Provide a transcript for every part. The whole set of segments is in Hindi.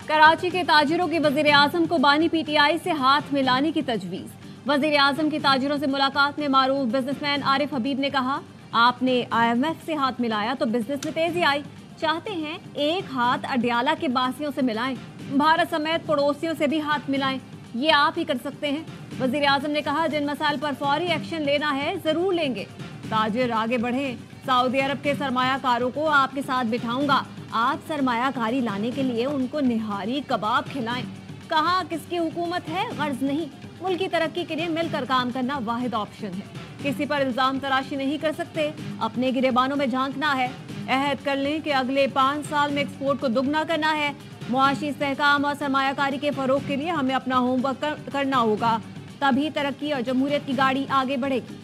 कराची के ताजिरों की वजीर आजम को बानी पीटीआई से हाथ मिलाने की तजवीज़। वजीर आजम की ताजिरों से मुलाकात में मारूफ बिजनेसमैन आरिफ हबीब ने कहा, आपने IMF से हाथ मिलाया तो बिजनेस में तेजी आई। चाहते हैं एक हाथ अडयाला के बासियों से मिलाएं, भारत समेत पड़ोसियों से भी हाथ मिलाएं, ये आप ही कर सकते हैं। वजीर आजम ने कहा, जिन मसाइल पर फौरी एक्शन लेना है जरूर लेंगे। ताजिर आगे बढ़े, सऊदी अरब के सरमायाकारों को आपके साथ बिठाऊंगा। आप सरमायाकारी लाने के लिए उनको निहारी कबाब खिलाएं। कहा, किसकी हुकूमत है गर्ज नहीं, मुल्क की तरक्की के लिए मिलकर काम करना वाहिद ऑप्शन है। किसी पर इल्जाम तराशी नहीं कर सकते, अपने गिरेबानों में झांकना है। अहद कर लें कि अगले 5 साल में एक्सपोर्ट को दुगना करना है। मुआशी इस्तेहकाम और सरमायाकारी के फरोग के लिए हमें अपना होमवर्क करना होगा, तभी तरक्की और जमहूरियत की गाड़ी आगे बढ़ेगी।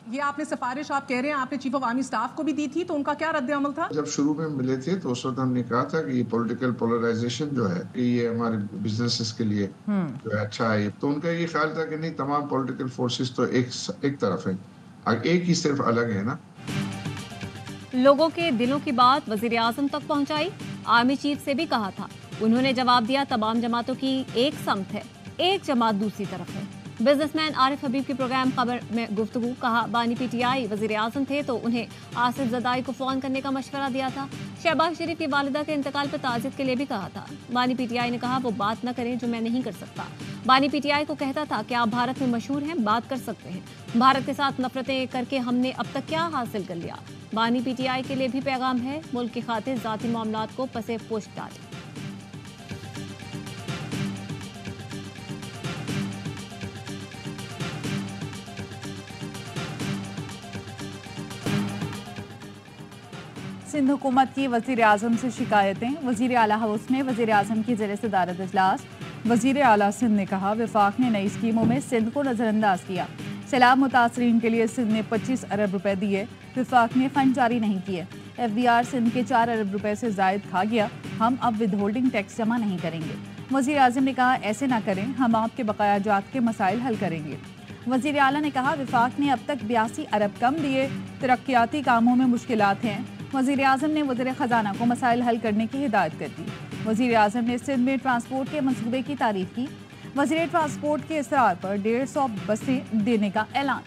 ये आपने सिफारिश आप कह रहे हैं आपने चीफ ऑफ आर्मी स्टाफ को भी दी थी, तो उनका क्या रद्द अमल था? जब शुरू में मिले थे तो उस वक्त हमने कहा था कि ये पॉलिटिकल पोलराइजेशन जो है कि ये हमारे बिजनेसेस के लिए जो है अच्छा है। तो उनका ये ख्याल था कि नहीं, तमाम पॉलिटिकल फोर्सेस तो एक तरफ है, एक ही सिर्फ अलग है ना। लोगों के दिलों की बात वजीर आजम तक पहुंचाई। आर्मी चीफ से भी कहा था, उन्होंने जवाब दिया, तमाम जमातों की एक समत है, एक जमात दूसरी तरफ है। बिजनेसमैन आरिफ हबीब की प्रोग्राम खबर में गुफ्तगू। कहा, बानी पीटीआई वजीर आजम थे तो उन्हें आसिफ जदाई को फोन करने का मशवरा दिया था। शहबाज शरीफ की वालिदा के इंतकाल पर ताज़ियत के लिए भी कहा था। बानी पीटीआई ने कहा, वो बात न करें जो मैं नहीं कर सकता। बानी पीटीआई को कहता था कि आप भारत में मशहूर हैं, बात कर सकते हैं। भारत के साथ नफरतें करके हमने अब तक क्या हासिल कर लिया। बानी पीटीआई के लिए भी पैगाम है, मुल्क की खातिर जाती मामलात को पसे पुष्ट डालें। सिंध हुकूमत की वजीर आजम से शिकायतें। वजीर आला हाउस में वजीर आजम की ज़ेर सदारत इजलास। वजीर आला सिंध ने कहा, वफाक ने नई स्कीमों में सिंध को नज़रअंदाज किया। सैलाब मुतासरीन के लिए सिंध ने 25 अरब रुपए दिए, वफाक ने फंड जारी नहीं किए। FBR सिंध के 4 अरब रुपए से जायद खा गया, हम अब विदहोल्डिंग टैक्स जमा नहीं करेंगे। वजीर आजम ने कहा, ऐसे ना करें, हम आपके बकाया जात के मसाइल हल करेंगे। वजीर आला ने कहा, वफाक ने अब तक 82 अरब कम दिए, तरक्याती कामों में मुश्किलात हैं। वजीर आजम ने वज़ीर ख़जाना को मसाइल हल करने की हिदायत कर दी। वजीर आजम ने सिंध में ट्रांसपोर्ट के मंसूबे की तारीफ की। वज़ीर ट्रांसपोर्ट के इसरार पर 150 बसें देने का ऐलान।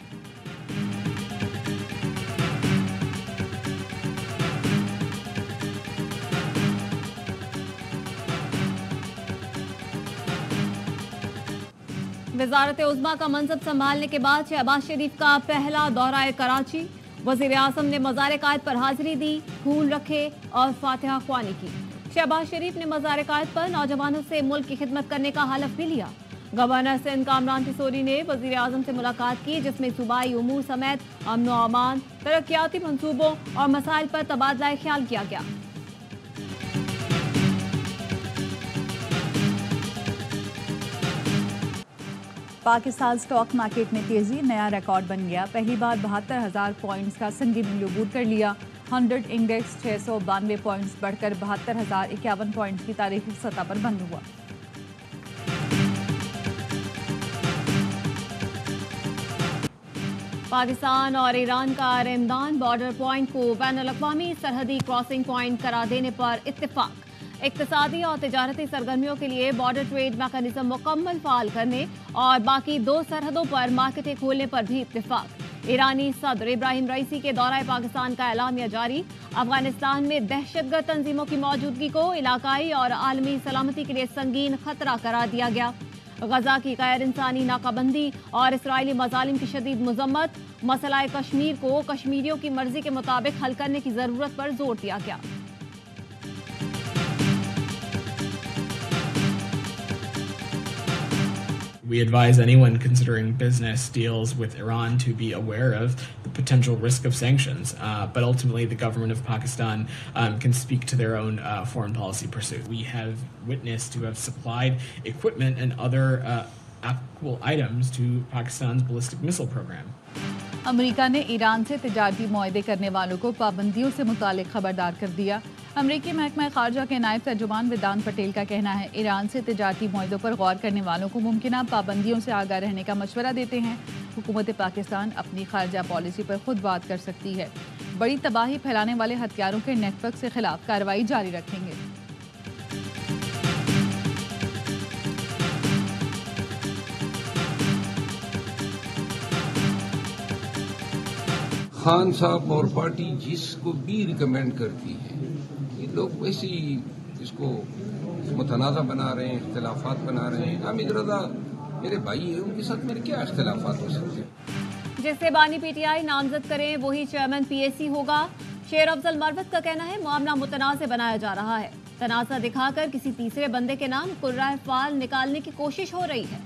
वज़ारत उज़्मा का मनसब संभालने के बाद शहबाज शरीफ का पहला दौरा कराची। वज़ीर आज़म ने मज़ार-ए-कायद पर हाजिरी दी, फूल रखे और फातिहा ख्वानी की। शहबाज शरीफ ने मज़ार-ए-कायद पर नौजवानों से मुल्क की खिदमत करने का हलफ भी लिया। गवर्नर सिंध कामरान तिसोरी ने वज़ीर आज़म से मुलाकात की, जिसमें सूबाई उमूर समेत अमन व अमान, तरक्याती मंसूबों और मसाइल पर तबादला ख्याल किया गया। पाकिस्तान स्टॉक मार्केट में तेजी, नया रिकॉर्ड बन गया। पहली बार 72,000 पॉइंट्स का संगी मूल्य अबूर कर लिया। 100 इंडेक्स 692 पॉइंट्स बढ़कर 72,051 पॉइंट्स की तारीखी सतह पर बंद हुआ। पाकिस्तान और ईरान का रेमदान बॉर्डर पॉइंट को बैनुल-अक़वामी सरहदी क्रॉसिंग पॉइंट करार देने पर इत्तेफाक। इक़्तिसादी और तिजारती सरगर्मियों के लिए बॉर्डर ट्रेड मैकेनिज्म मुकम्मल फ़ाल करने और बाकी 2 सरहदों पर मार्केटें खोलने पर भी इत्तेफाक। ईरानी सदर इब्राहिम रईसी के दौरा पाकिस्तान का एलामिया जारी। अफगानिस्तान में दहशतगर्द तंजीमों की मौजूदगी को इलाकाई और आलमी सलामती के लिए संगीन खतरा करार दिया गया। गजा की गैर इंसानी नाकाबंदी और इसराइली मजालिम की शदीद मजम्मत। मसला कश्मीर को कश्मीरियों की मर्जी के मुताबिक हल करने की जरूरत पर जोर दिया गया। We advise anyone considering business deals with Iran to be aware of the potential risk of sanctions, but ultimately the government of Pakistan can speak to their own foreign policy pursuits. We have witnessed to have supplied equipment and other applicable items to Pakistan's ballistic missile program. America ने ईरान से तिजारती मुआहदे करने वालों को पाबंदियों से मुतालिक खबरदार कर दिया। अमरीकी महकमा खारजा के नायब तर्जुमान वेदांत पटेल का कहना है ईरान से तिजारती मुआहदों पर गौर करने वालों को मुमकिन पाबंदियों से आगाह रहने का मशवरा देते हैं। हुकूमत पाकिस्तान अपनी खारजा पॉलिसी पर खुद बात कर सकती है। बड़ी तबाही फैलाने वाले हथियारों के नेटवर्क से खिलाफ कार्रवाई जारी रखेंगे। खान साहब और पार्टी जिसको भी रिकमेंड करती है, ये लोग वैसे ही इसको मुतनाज़ा बना रहे हैं, इख्तिलाफात बना रहे हैं। हामिद रज़ा मेरे भाई है, उनके साथ मेरे क्या इख्तिलाफात हो सकते हैं। जिससे बानी पीटीआई नामजद करें वही चेयरमैन पीएसी होगा। शेर अफजल मरवत का कहना है मामला मुतनाज़ बनाया जा रहा है। तनाज़ा दिखाकर किसी तीसरे बंदे के नाम कुर्रा फाल निकालने की कोशिश हो रही है।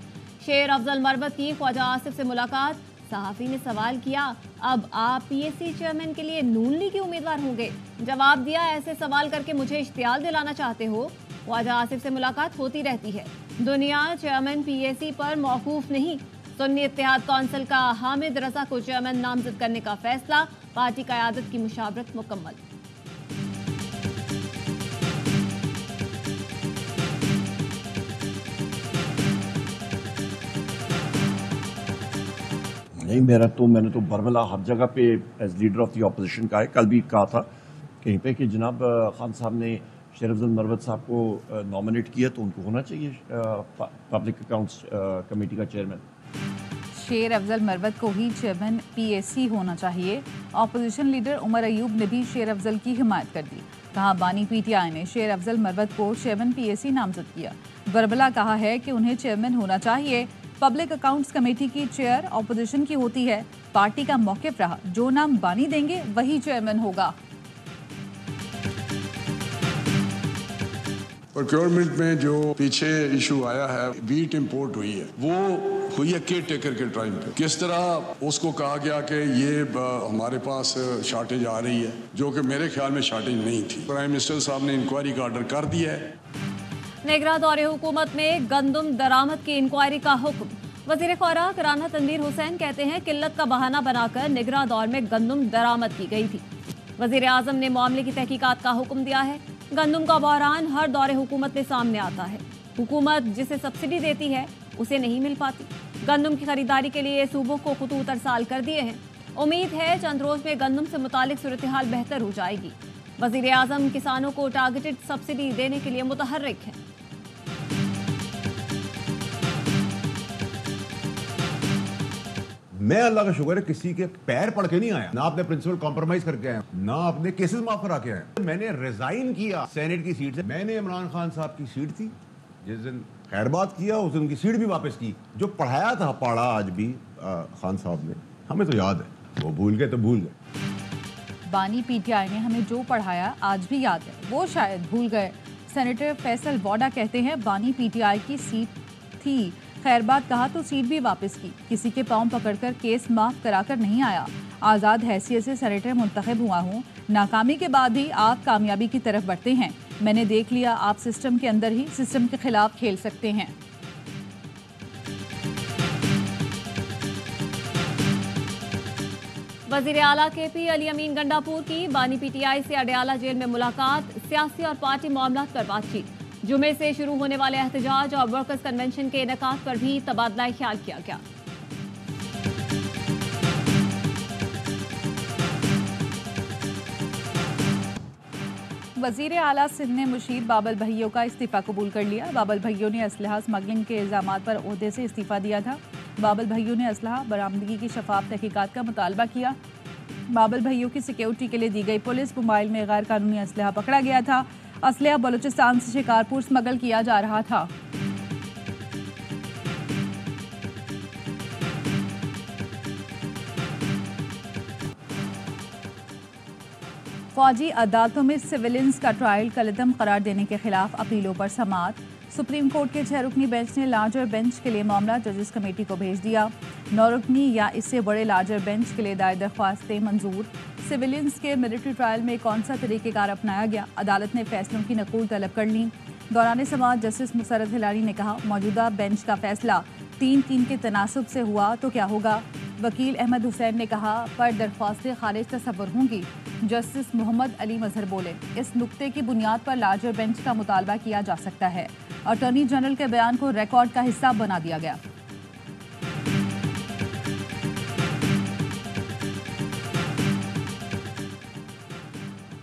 शेर अफजल मरवत की ख्वाजा आसिफ से मुलाकात, सहाफ़ी ने सवाल किया अब आप पीएसी चेयरमैन के लिए नून लीग के उम्मीदवार होंगे? जवाब दिया ऐसे सवाल करके मुझे इश्तियाल दिलाना चाहते हो? ख्वाजा आसिफ से मुलाकात होती रहती है, दुनिया चेयरमैन पीएसी पर मौकूफ नहीं। सुन्नी इत्तेहाद कौंसिल का हामिद रजा को चेयरमैन नामजद करने का फैसला, पार्टी क़यादत की मुशावरत मुकम्मल। नहीं, मैंने तो बरमला हर जगह पे as leader of the opposition का है। कल भी कहा था कहीं पे कि जनाब खान साहब ने शेर अफजल मरवत साहब को नॉमिनेट किया तो उनको होना चाहिए पब्लिक अकाउंट्स कमेटी का चेयरमैन। शेर अफजल मरवत को ही चेयरमैन पीएसी होना चाहिए। ऑपोजिशन लीडर उमर अयूब ने भी शेर अफजल की हिमायत कर दी। कहा बानी पीटीआई ने शेर अफजल मरवत को चेयरमैन पीएसी नामजद किया। बरबला कहा है कि उन्हें चेयरमैन होना चाहिए। पब्लिक अकाउंट्स कमेटी की चेयर ऑपोजिशन की होती है। पार्टी का मौक़िफ़ रहा जो नाम बानी देंगे वही चेयरमैन होगा। प्रोक्योरमेंट में जो पीछे इशू आया है, वीट इंपोर्ट हुई है, वो हुई है केयर टेकर के टाइम पे। किस तरह उसको कहा गया कि ये हमारे पास शॉर्टेज आ रही है, जो कि मेरे ख्याल में शॉर्टेज नहीं थी। प्राइम मिनिस्टर साहब ने इंक्वायरी का ऑर्डर कर दिया है। निगरान दौरे हुकूमत में गंदम दरामद की इंक्वायरी का हुक्म। वजीर खुराक राना तनवीर हुसैन कहते हैं किल्लत का बहाना बनाकर निगरान दौर में गंदम दरामद की गई थी। वजीर आजम ने मामले की तहकीकात का हुक्म दिया है। गंदम का बहरान हर दौरे हुकूमत में सामने आता है। हुकूमत जिसे सब्सिडी देती है उसे नहीं मिल पाती। गंदम की खरीदारी के लिए सूबों को खतूत अरसाल कर दिए हैं। उम्मीद है चंद रोज में गंदम से मुतालिक सूरत हाल बेहतर हो जाएगी। वजीर आजम किसानों को टारगेटेड सब्सिडी देने के लिए मुतहर्रिक है। मैं अल्लाह का शुक्र है किसी के पैर पड़ के नहीं आया, ना आपने प्रिंसिपल कॉम्प्रोमाइज करके आया, ना आपने केसेस माफ करा के आया। मैंने रिजाइन किया सेनेट की सीट से। मैंने इमरान खान साहब की सीट थी, जिस दिन खैरबाद किया उस दिन उनकी सीट भी वापस की। जो पढ़ाया था पढ़ा आज भी खान साहब ने, हमें तो याद है। वो भूल गए तो भूल गए। बानी पीटीआई ने हमें जो पढ़ाया आज भी याद है, वो शायद भूल गए। सेनेटर फैसल वोडा कहते हैं बानी पीटीआई की सीट थी, खैरबाद कहा तो सीट भी वापस की। किसी के पांव पकड़कर केस माफ कराकर नहीं आया। आज़ाद हैसियत से सेनेटर मुंतखब हुआ हूँ। नाकामी के बाद भी आप कामयाबी की तरफ बढ़ते हैं। मैंने देख लिया आप सिस्टम के अंदर ही सिस्टम के खिलाफ खेल सकते हैं। वजीर आला KP अली अमीन गंडापुर की बानी पीटीआई से अडयाला जेल में मुलाकात, सियासी और पार्टी मामलात पर बातचीत। जुमे से शुरू होने वाले एहतजाज और वर्कर्स कन्वेंशन के इनेकाद पर भी तबादला ख्याल किया गया। वजीर आला सिंध ने मुशीर बाबल भैयो का इस्तीफा कबूल कर लिया। बाबल भैयो ने असलहा स्मगलिंग के इल्जामात पर ओहदे से इस्तीफा दिया था। बाबल भैयो ने असलहा बरामदगी की शफाफ तहकीकात का मुतालबा किया। बाबल भैयो की सिक्योरिटी के लिए दी गई पुलिस मोबाइल में गैर कानूनी असलहा पकड़ा गया था। असलहा बलूचिस्तान से शिकारपुर स्मगल किया जा रहा था। फौजी अदालतों में सिविलियंस का ट्रायल कलदम करार देने के खिलाफ अपीलों पर समाअत। सुप्रीम कोर्ट के 6 रुकनी बेंच ने लार्जर बेंच के लिए मामला जजेस कमेटी को भेज दिया। 9 रुकनी या इससे बड़े लार्जर बेंच के लिए दायर दरख्वास्तें मंजूर। सिविलियंस के मिलिट्री ट्रायल में कौन सा तरीक़ेकार अपनाया गया, अदालत ने फैसलों की नकूल तलब कर ली। दौरान समाअत जस्टिस मुसरत हिलारी ने कहा मौजूदा बेंच का फैसला 3-3 के तनासुब से हुआ तो क्या होगा। वकील अहमद हुसैन ने कहा, पर दरख्वास्तें खारिज तस्वर होंगी। जस्टिस मोहम्मद अली मजहर बोले, इस नुक्ते की बुनियाद पर लार्जर बेंच का मुतालबा किया जा सकता है। अटॉर्नी जनरल के बयान को रिकॉर्ड का हिस्सा बना दिया गया।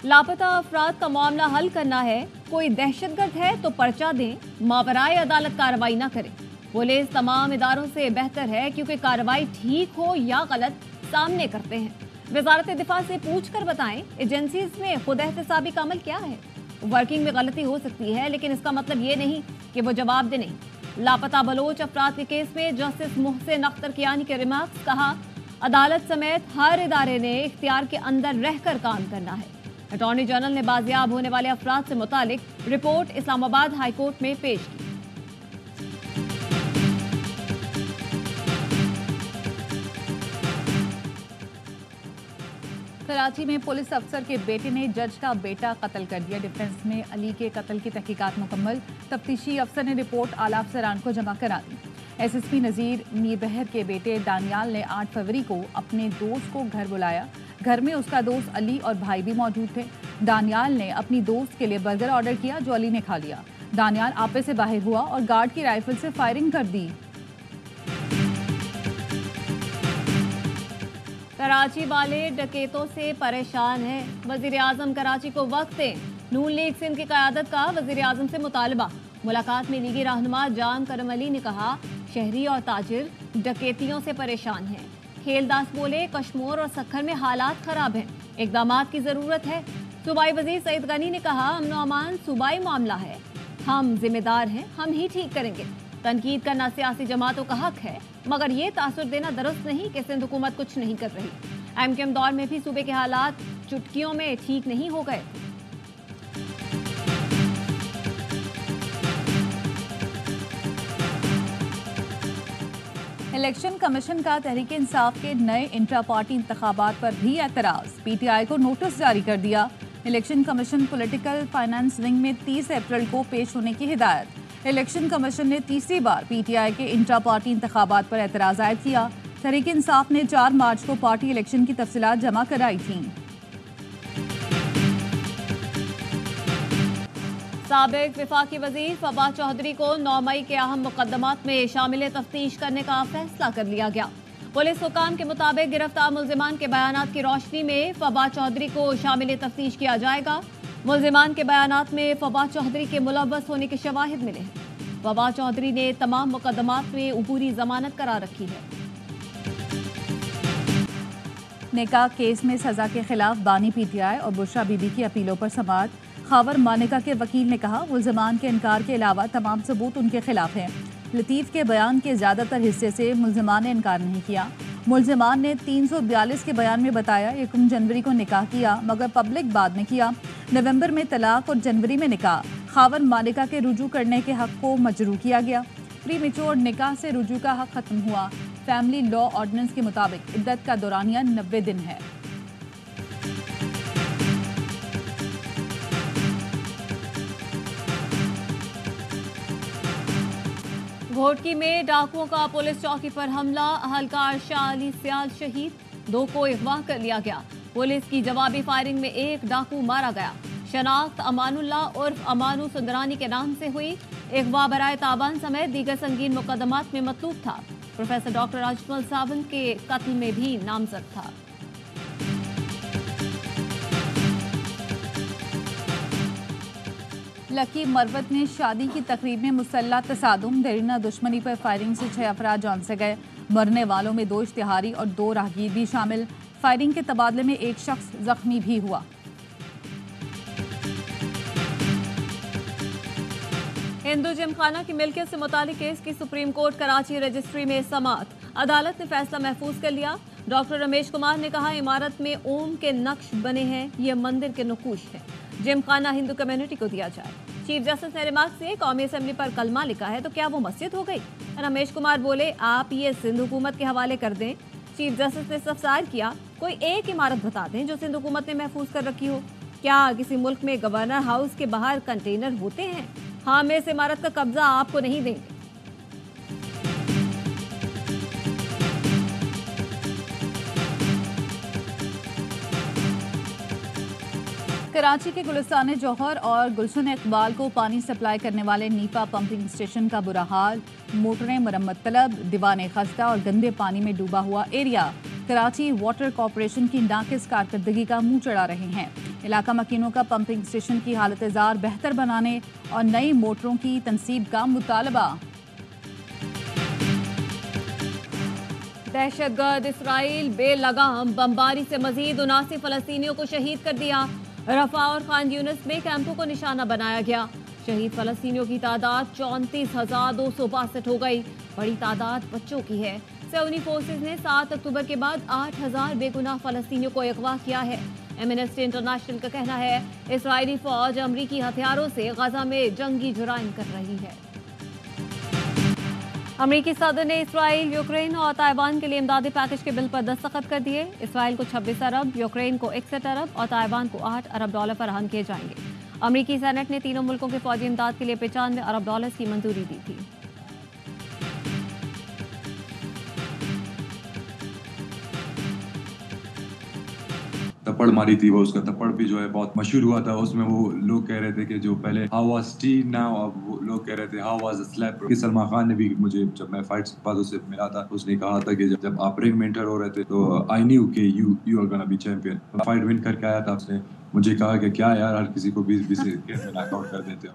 लापता अफराद का मामला हल करना है, कोई दहशतगर्द है तो पर्चा दें, मावराए अदालत कार्रवाई न करें। पुलिस तमाम इदारों से बेहतर है क्योंकि कार्रवाई ठीक हो या गलत सामने करते हैं। वजारत दिफा से पूछ कर बताएं, एजेंसीज में खुद एहतसाबी का अमल क्या है। वर्किंग में गलती हो सकती है लेकिन इसका मतलब ये नहीं कि वो जवाब दे नहीं। लापता बलोच अफराद के केस में जस्टिस मोहसिन अख्तर कियानी के रिमार्क्स, कहा अदालत समेत हर इदारे ने इख्तियार के अंदर रहकर काम करना है। अटॉर्नी जनरल ने बाजियाब होने वाले अफराद से मुतालिक रिपोर्ट इस्लामाबाद हाई कोर्ट में पेश की। कराची में पुलिस अफसर के बेटे ने जज का बेटा कत्ल कर दिया। डिफेंस में अली के कत्ल की तहकीकात मुकम्मल। तफ्तीशी अफसर ने रिपोर्ट आला अफसरान को जमा करा दी। एसएसपी नज़ीर मीर बहर के बेटे दानियाल ने 8 फरवरी को अपने दोस्त को घर बुलाया। घर में उसका दोस्त अली और भाई भी मौजूद थे। दानियाल ने अपनी दोस्त के लिए बर्गर ऑर्डर किया जो अली ने खा लिया। दानियाल आपे से बाहर हुआ और गार्ड की राइफल से फायरिंग कर दी। कराची वाले डकैतों से परेशान हैं। वजीर आजम कराची को वक्त दें। नून लीग सिंध की क़यादत का वजीर आजम से मुतालबा। मुलाकात में लीगी रहनुमा जान करम अली ने कहा, शहरी और ताजिर डकैतियों से परेशान हैं। खेलदास बोले, कश्मीर और सखर में हालात खराब हैं, इक़दामात की ज़रूरत है। सूबाई वजीर सईद गनी ने कहा, अमन व अमान सूबाई मामला है, हम जिम्मेदार हैं, हम ही ठीक करेंगे। तनकीद करना सियासी जमातों का हक है, मगर ये तासुर देना दुरुस्त नहीं कि सिंध हुकूमत कुछ नहीं कर रही। एमकेएम दौर में भी सूबे के हालात चुटकियों में ठीक नहीं हो गए। इलेक्शन कमीशन का तहरीक इंसाफ के नए इंट्रा पार्टी इंतखाबात पर भी एतराज़। पीटीआई को नोटिस जारी कर दिया। Election commission political finance wing में 30 अप्रैल को पेश होने की हिदायत। इलेक्शन कमीशन ने तीसरी बार पीटीआई के इंट्रा पार्टी इंतखाबात पर एतराज़ आयद किया। तहरीक इंसाफ ने 4 मार्च को पार्टी इलेक्शन की तफसीलात जमा कराई थी। साबिक विफाकी वजीर फवाद चौधरी को 9 मई के अहम मुकदमात में शामिल तफ्तीश करने का फैसला कर लिया गया। पुलिस हुकाम के मुताबिक गिरफ्तार मुल्जिमान के बयानात की रोशनी में फवाद चौधरी को शामिल तफ्तीश किया जाएगा। मुल्जिमान के बयानात में फवाद चौधरी के मुलव्वस होने के शवाहिद मिले हैं। फवाद चौधरी ने तमाम मुकदमात में उबूरी जमानत करार रखी है। निकाह केस में सजा के खिलाफ बानी पीटीआई और बुशरा बीबी की अपीलों पर समाअत। खावर मानिका के वकील ने कहा, मुल्जिमान के इनकार के अलावा तमाम सबूत उनके खिलाफ हैं। लतीफ़ के बयान के ज़्यादातर हिस्से से मुल्जिमान ने इनकार नहीं किया। मुल्जिमान ने 342 के बयान में बताया 1 जनवरी को निकाह किया मगर पब्लिक बाद में किया। नवंबर में तलाक और जनवरी में निकाह। खावर मानिका के रुजू करने के हक़ को मजरू किया गया। प्री मेच्योर निकाह से रुजू का हक़ ख़त्म हुआ। फैमिली लॉ ऑर्डिनेंस के मुताबिक इद्दत का दौरानिया 90 दिन है। घोटकी में डाकुओं का पुलिस चौकी पर हमला। अहलकार शाह अली सियाल शहीद, 2 को अगवा कर लिया गया। पुलिस की जवाबी फायरिंग में 1 डाकू मारा गया। शनाख्त अमानुल्लाह उर्फ अमानु सुंदरानी के नाम से हुई। अगवा बराए ताबान समेत दीगर संगीन मुकदमात में मतलूब था। प्रोफेसर डॉक्टर अजमल सावंत के कत्ल में भी नामजद था। लकी मरवत ने शादी की तकरीब में मुसल्ला तसादुम दरीना दुश्मनी पर फायरिंग से 6 अफराद जान से गए। मरने वालों में 2 इश्तिहारी और 2 राहगीर भी शामिल। फायरिंग के तबादले में 1 शख्स जख्मी भी हुआ। हिंदू जिमखाना की मिल्कियत से मुतालिक केस की सुप्रीम कोर्ट कराची रजिस्ट्री में समाअत। अदालत ने फैसला महफूज कर लिया। डॉक्टर रमेश कुमार ने कहा, इमारत में ओम के नक्श बने हैं, ये मंदिर के नकूश है। जिमखाना हिंदू कम्युनिटी को दिया जाए। चीफ जस्टिस ने रिमार्क से कौमी असेंबली पर कलमा लिखा है तो क्या वो मस्जिद हो गई। रमेश कुमार बोले, आप ये सिंध हुकूमत के हवाले कर दें। चीफ जस्टिस ने इस्तफसार किया, कोई एक इमारत बता दें जो सिंध हुकूमत ने महफूज कर रखी हो। क्या किसी मुल्क में गवर्नर हाउस के बाहर कंटेनर होते हैं? हाँ, हम इस इमारत का कब्जा आपको नहीं देंगे। कराची के गुलिस्तान जौहर और गुलशन इकबाल को पानी सप्लाई करने वाले नीपा पंपिंग स्टेशन का बुरा हाल, मोटरें मरम्मत तलब, दीवाने खस्ता और गंदे पानी में डूबा हुआ एरिया कराची वाटर कॉरपोरेशन की नाकिस कारकर्दगी का मुंह चढ़ा रहे हैं। इलाका मकीनों का पंपिंग स्टेशन की हालत जार बेहतर बनाने और नई मोटरों की तनसीब का मुतालबा। दहशतगर्द इसराइल बेलगाम बमबारी से मजीद 79 फलस्तीनियों को शहीद कर दिया। रफा और खान यूनिस में कैंपों को निशाना बनाया गया। शहीद फलस्तीनियों की तादाद 34,262 हो गई। बड़ी तादाद बच्चों की है। सऊदी फोर्सेस ने 7 अक्टूबर के बाद 8,000 बेगुनाह फलस्तीनियों को अगवा किया है। एमनेस्टी इंटरनेशनल का कहना है इसराइली फौज अमरीकी हथियारों से गजा में जंगी जुराइम कर रही है। अमरीकी सदर ने इसराइल, यूक्रेन और ताइवान के लिए इमदादी पैकेज के बिल पर दस्तखत कर दिए। इसराइल को 26 अरब, यूक्रेन को 61 अरब और ताइवान को 8 अरब डॉलर फराहम किए जाएंगे। अमरीकी सेनेट ने तीनों मुल्कों के फौजी इमदाद के लिए 95 अरब डॉलर की मंजूरी दी थी। थप्पड़ मारी थी, वो उसका थप्पड़ भी जो है बहुत मशहूर हुआ था। उसमें वो लोग कह रहे थे कि जो पहले हाउ वाज टी नाउ, अब वो लोग कह रहे थे how was the slap. Salman Khan ने भी मुझे जब मैं फाइट्स के बाद उससे मिला था, उसने कहा था कि जब आप रिंग में एंटर हो रहे थे तो आई न्यू कि you are gonna be champion. Fight win करके आया था। उसने मुझे कहा कि क्या यार, हर किसी को 20 सेकंड में नॉकआउट कर देते हो।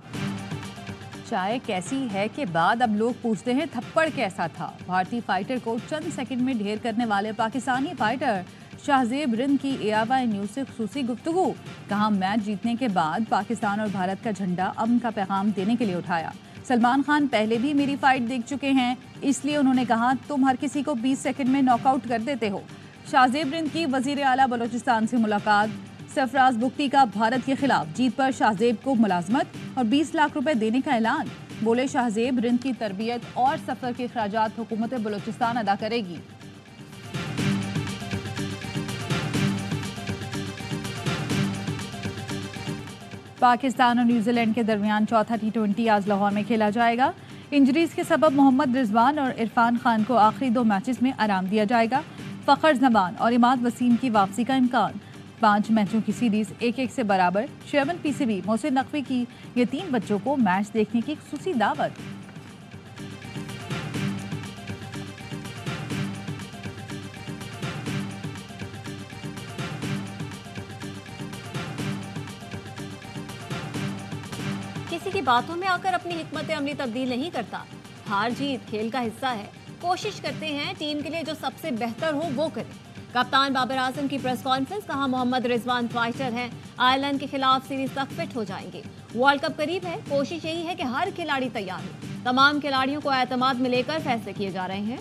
चाय कैसी है के बाद अब लोग पूछते हैं थप्पड़ कैसा था। भारतीय फाइटर को चंद सेकंड में ढेर करने वाले पाकिस्तानी फाइटर शाहजेब रिंद की ARY न्यूज़ से खुसूसी गुफ्तगू। कहा मैच जीतने के बाद पाकिस्तान और भारत का झंडा अमन का पैगाम देने के लिए उठाया। सलमान खान पहले भी मेरी फाइट देख चुके हैं, इसलिए उन्होंने कहा तुम हर किसी को 20 सेकंड में नॉकआउट कर देते हो। शाहजेब रिंद की वजीर आला बलोचिस्तान से मुलाकात। सरफराज बुख्ती का भारत के खिलाफ जीत पर शाहजेब को मुलाजमत और 20 लाख रुपए देने का ऐलान। बोले शाहजेब रिंद की तरबियत और सफर के अखराजात हुकूमत बलोचिस्तान अदा करेगी। पाकिस्तान और न्यूजीलैंड के दरमियान चौथा T20 आज लाहौर में खेला जाएगा। इंजरीज के सबब मोहम्मद रिजवान और इरफान खान को आखिरी 2 मैचेस में आराम दिया जाएगा। फ़खर जमान और इमाद वसीम की वापसी का इम्कान। 5 मैचों की सीरीज 1-1 से बराबर। शेयरमैन PCB मोहसिन नकवी की ये 3 बच्चों को मैच देखने की खुसूसी दावत। किसी की बातों में आकर अपनी हिकमत अमली तब्दील नहीं करता। हार जीत खेल का हिस्सा है। कोशिश करते हैं टीम के लिए जो सबसे बेहतर हो वो करें। कप्तान बाबर आजम की प्रेस कॉन्फ्रेंस। कहा मोहम्मद रिजवान फाइटर हैं, आयरलैंड के खिलाफ सीरीज तक फिट हो जाएंगे। वर्ल्ड कप करीब है, कोशिश यही है कि हर खिलाड़ी तैयार हो। तमाम खिलाड़ियों को एतमाद में लेकर फैसले किए जा रहे हैं।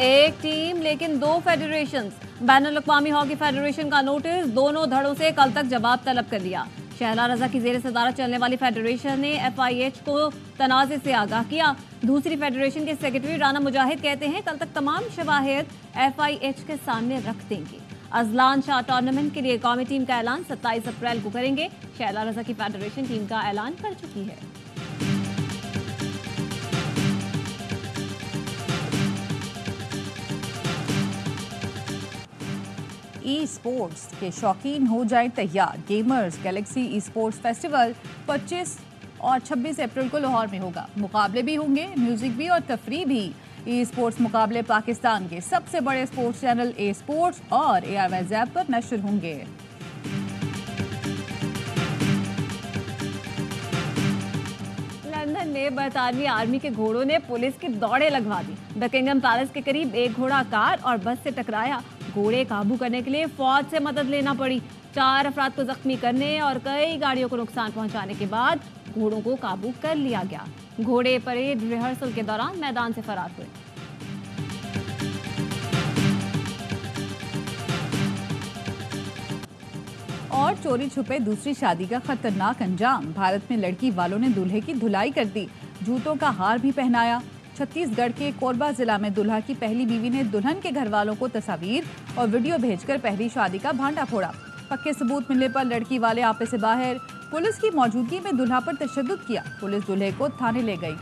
एक टीम लेकिन 2 फेडरेशंस। बैनुल-अक़वामी हॉकी फेडरेशन का नोटिस, दोनों धड़ों से कल तक जवाब तलब कर लिया। शहला रजा की जेर सदारत चलने वाली फेडरेशन ने FIH को तनाज़े से आगाह किया। दूसरी फेडरेशन के सेक्रेटरी राना मुजाहिद कहते हैं कल तक तमाम शवाहिद FIH के सामने रख देंगे। अजलान शाह टूर्नामेंट के लिए कौमी टीम का ऐलान 27 अप्रैल को करेंगे। शहला रजा की फेडरेशन टीम का ऐलान कर चुकी है। ई स्पोर्ट्स के शौकीन हो जाए तैयार। Gamers Galaxy e sports festival 25 और 26 अप्रैल को लाहौर में होगा। मुकाबले भी होंगे, म्यूजिक भी और तफरीह भी। ई स्पोर्ट्स मुकाबले पाकिस्तान के सबसे बड़े स्पोर्ट्स चैनल ए स्पोर्ट्स और ARY ज़ैप पर नशर होंगे। लंदन में बरतानवी आर्मी के घोड़ों ने पुलिस की दौड़ें लगवा दी। बकिंगम पैलेस के करीब एक घोड़ा कार और बस से टकराया। घोड़े काबू करने के लिए फौज से मदद लेना पड़ी। 4 अफराद को जख्मी करने और कई गाड़ियों को नुकसान पहुंचाने के बाद घोड़ों को काबू कर लिया गया। घोड़े परेड रिहर्सल के दौरान मैदान से फरार हुए। और चोरी छुपे दूसरी शादी का खतरनाक अंजाम। भारत में लड़की वालों ने दूल्हे की धुलाई कर दी, जूतों का हार भी पहनाया। छत्तीसगढ़ के कोरबा जिला में दुल्हा की पहली बीवी ने दुल्हन के घर वालों को तस्वीर और वीडियो भेजकर पहली शादी का भांडा फोड़ा। पक्के सबूत मिलने पर लड़की वाले आपे से बाहर। पुलिस की मौजूदगी में दुल्हा पर तशद्दुद किया। पुलिस दूल्हे को थाने ले गई।